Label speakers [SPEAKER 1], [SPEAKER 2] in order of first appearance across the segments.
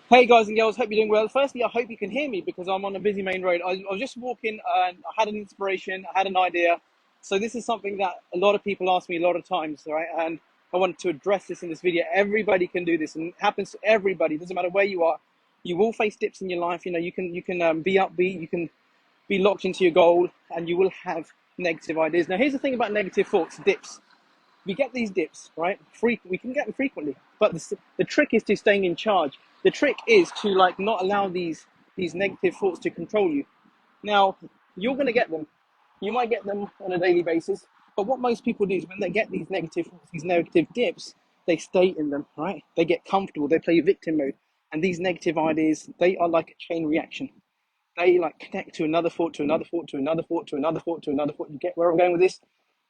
[SPEAKER 1] Hey guys and girls, hope you're doing well. Firstly, I hope you can hear me because I'm on a busy main road. I was just walking and I had an inspiration, I had an idea. So this is something that a lot of people ask me a lot of times, right? And I wanted to address this in this video. Everybody can do this and it happens to everybody. It doesn't matter where you are. You will face dips in your life. You know, you can be upbeat, you can be locked into your goal, and you will have negative ideas. Now, here's the thing about negative thoughts, dips. We get these dips, right? We can get them frequently, but the trick is to staying in charge. The trick is to like not allow these negative thoughts to control you. Now, you're going to get them. You might get them on a daily basis, but what most people do is when they get these negative thoughts, these negative dips, they stay in them, right? They get comfortable. They play victim mode, and these negative ideas, they are like a chain reaction. They like connect to another thought, to another thought, to another thought, to another thought, to another thought. You get where I'm going with this?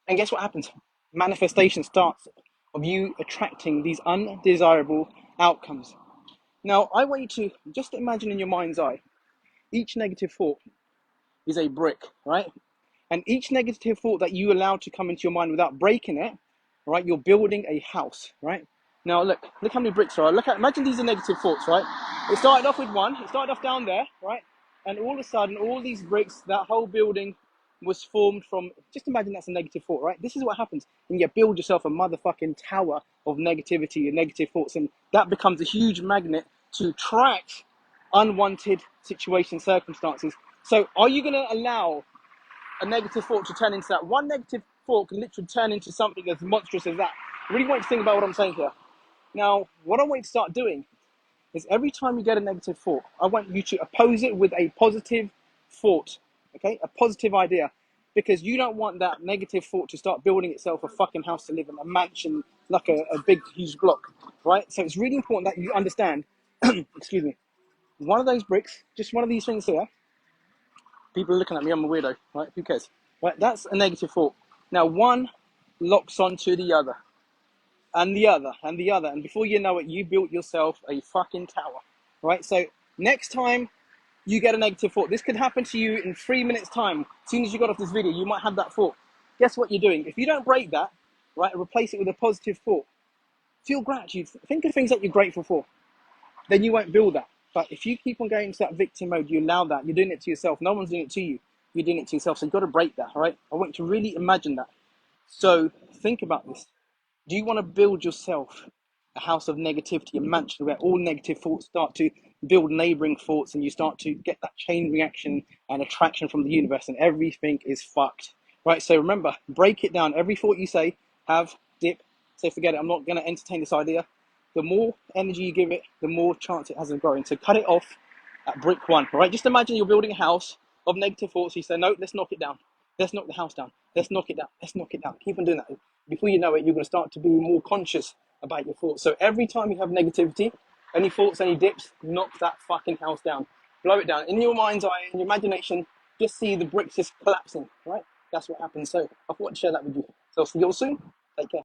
[SPEAKER 1] And guess what happens? Manifestation starts of you attracting these undesirable outcomes. Now, I want you to just imagine in your mind's eye, each negative thought is a brick, right? And each negative thought that you allow to come into your mind without breaking it, right? You're building a house, right? Now, look how many bricks there are. Imagine these are negative thoughts, right? It started off with one, it started off down there, right? And all of a sudden, all these bricks, that whole building was formed from, just imagine that's a negative thought, right? This is what happens. And you build yourself a motherfucking tower of negativity and negative thoughts. And that becomes a huge magnet to attract unwanted situations, circumstances. So are you going to allow a negative thought to turn into that? One negative thought can literally turn into something as monstrous as that. I really want you to think about what I'm saying here. Now, what I want you to start doing is every time you get a negative thought, I want you to oppose it with a positive thought, okay? A positive idea. Because you don't want that negative thought to start building itself a fucking house to live in, a mansion, like a big, huge block, right? So it's really important that you understand, excuse me, one of those bricks, just one of these things here, people are looking at me, I'm a weirdo, right? Who cares? Right? That's a negative thought. Now, one locks onto the other, and the other, and the other. And before you know it, you built yourself a fucking tower, right? So next time you get a negative thought, this could happen to you in 3 minutes time. As soon as you got off this video, you might have that thought. Guess what you're doing? If you don't break that, right, and replace it with a positive thought, feel gratitude. Think of things that you're grateful for. Then you won't build that. But if you keep on going into that victim mode, you allow that. You're doing it to yourself. No one's doing it to you. You're doing it to yourself. So you've got to break that, all right? I want you to really imagine that. So think about this. Do you want to build yourself a house of negativity, a mansion where all negative thoughts start to build neighboring thoughts and you start to get that chain reaction and attraction from the universe and everything is fucked, right? So remember, break it down. Every thought you say, have, dip, say, forget it, I'm not going to entertain this idea. The more energy you give it, the more chance it has of growing. So cut it off at brick one, right? Just imagine you're building a house of negative thoughts. You say, no, let's knock it down. Let's knock the house down. Let's knock it down. Let's knock it down. Keep on doing that. Before you know it, you're going to start to be more conscious about your thoughts. So every time you have negativity, any thoughts, any dips, knock that fucking house down. Blow it down. In your mind's eye, in your imagination, just see the bricks just collapsing, right? That's what happens. So I thought I'd share that with you. So see you all soon. Take care.